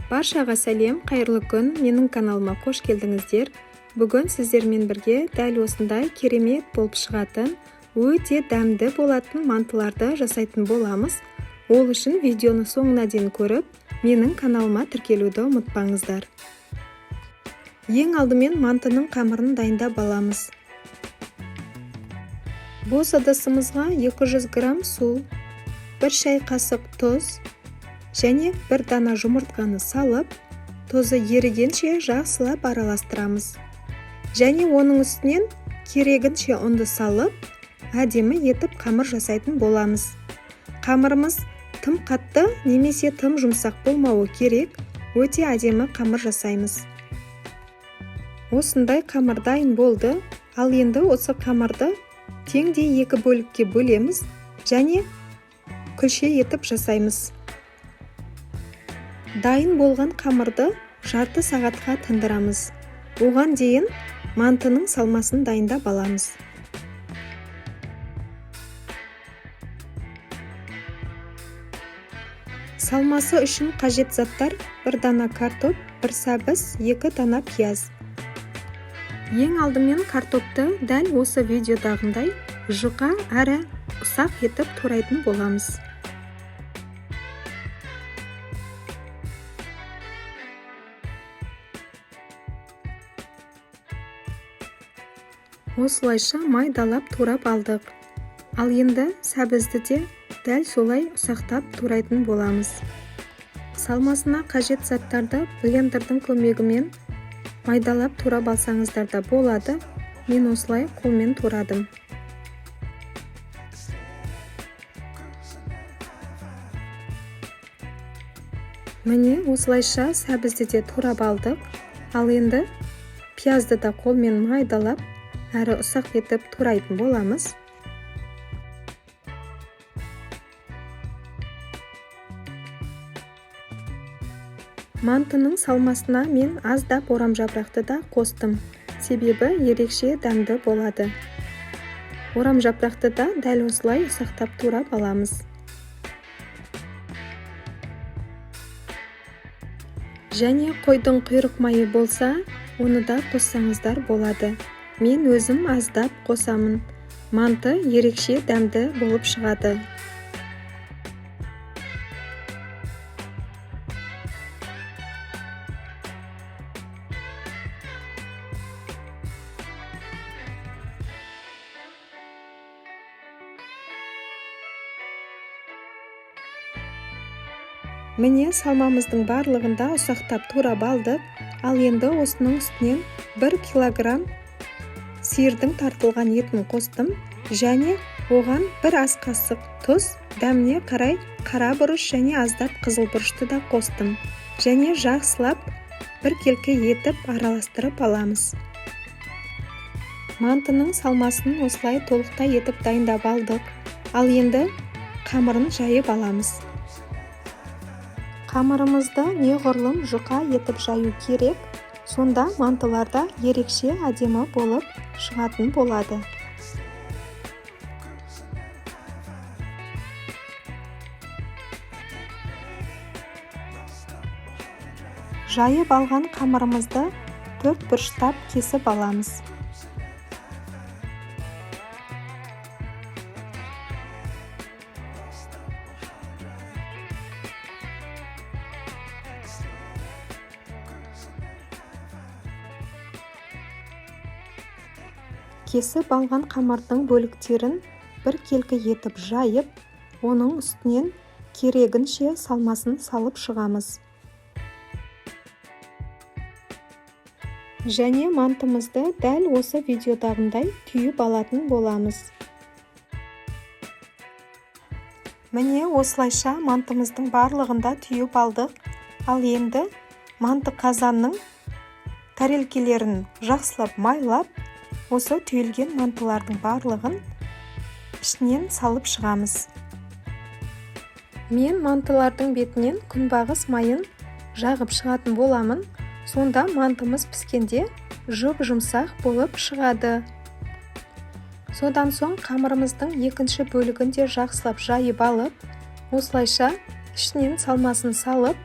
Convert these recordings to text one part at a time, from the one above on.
Баршаға сәлем, қайырлы күн, менің каналыма қош келдіңіздер. Бүгін сіздермен бірге дәл осындай керемет болып шығатын, өте дәмді болатын мантыларды жасайтын боламыз. Ол үшін видеоны соңына дейін көріп, менің каналыма тіркелуді ұмытпаңыздар. Ең алдымен мантының қамырын дайындап аламыз. Бос ыдысымызға 200 грамм су, 1 шай қасық тұз және 1 дана жұмыртқаны салып, тұзы ерігенше жақсылап араластырамыз. Және оның үстінен керегінше ұнды салып, әдемі етіп қамыр жасайтын боламыз. Қамырымыз тым қатты немесе тым жұмсақ болмауы керек, өте әдемі қамыр жасаймыз. Осындай қамыр дайын болды, ал енді осы қамырды теңдей 2 бөлікке бөлеміз және күлше етіп жасаймыз. Дайын болған қамырды жарты сағатқа тындырамыз. Оған дейін мантының салмасын дайындап аламыз. Салмасы үшін қажет заттар: 1 дана картоп, 1 сәбіз, 2 дана пияз. Ең алдымен картопты дәл осы видеодағындай жұқа әрі ұсақ етіп турайтын боламыз. Осылайша майдалап турап алдық. Ал енді сәбізді де дәл солай ұсақтап турайтын боламыз. Салмасына қажет заттарды блендердің көмегімен майдалап турап алсаңыздар да болады. Мен осылай қолмен турадым. Міне осылайша сәбізді де турап алдық. Ал енді пиязды да қолмен майдалап әрі ұсақ етіп турайтын боламыз. Мантының салмасына мен аздап орамжапырақты да қостым, себебі ерекше дәмді болады. Орамжапырақты да дәл осылай ұсақтап турап аламыз. Және қойдың құйрық майы болса, оны да қоссаңыздар болады. Мен өзім аздап қосамын. Манты ерекше дәмді болып шығады. Міне салмамыздың барлығында ұсақтап турап алдық. Ал енді осының үстінен 1 килограмм сиырдың тартылған етін қостым және оған 1 ас қасық тұз, дәміне қарай қара бұрыш және аздап қызыл бұрышты да қостым. Және жақсылап біркелкі етіп араластырып аламыз. Мантының салмасын осылай толықтай етіп дайындап алдық. Ал енді қамырын жайып аламыз. Қамырымызды неғұрлым жұқа етіп жаю керек. Сонда мантыларда ерекше әдемі болып шығатын болады. Жайып алған қамырымызды 4 бұрыштап кесіп аламыз. Кесіп алған қамырдың бөліктерін біркелкі етіп жайып, оның үстінен керегінше салмасын салып шығамыз. Және мантымызды дәл осы видеодағындай түйіп алатын боламыз. Міне осылайша мантымыздың барлығында түйіп алдық. Ал енді манты қазанның тәрелкелерін жақсылап майлап, осы түйілген мантылардың барлығын ішінен салып шығамыз. Мен мантылардың бетінен күнбағыс майын жағып шығатын боламын. Сонда мантымыз піскенде жұп-жұмсақ болып шығады. Содан соң қамырымыздың екінші бөлігін де жақсылап жайып алып, осылайша ішінен салмасын салып,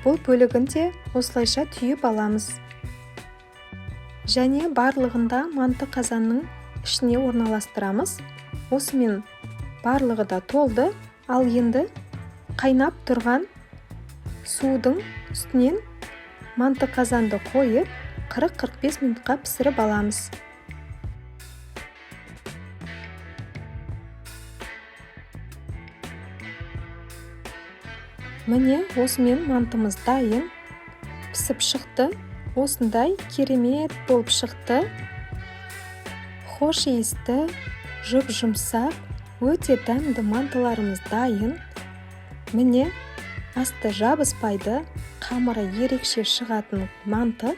бұл бөлігін де осылайша түйіп аламыз. Және барлығында манты қазанның ішіне орналастырамыз. Осымен барлығы да толды. Ал енді қайнап тұрған судың үстінен манты қазанды қойып 40-45 минутқа пісіріп аламыз. Міне осымен мантымыз дайын, пісіп шықты. Осындай керемет болып шықты. Хош иісті, жұп-жұмсақ, өте дәмді мантыларымыз дайын. Міне асты жабыспайды, қамыры ерекше шығатын манты.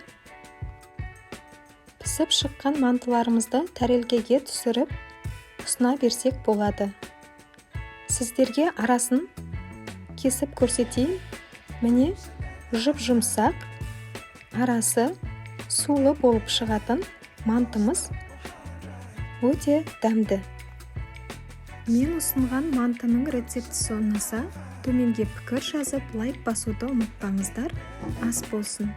Пісіп шыққан мантыларымызды тәрелкеге түсіріп ұсына берсек болады. Сіздерге арасын кесіп көрсетейін. Міне жұп-жұмсақ, арасы сулы болып шығатын мантымыз өте дәмді. Мен ұсынған мантының рецептісі ұнаса, төменге пікір жазып, лайк басуды ұмытпаңыздар. Ас болсын.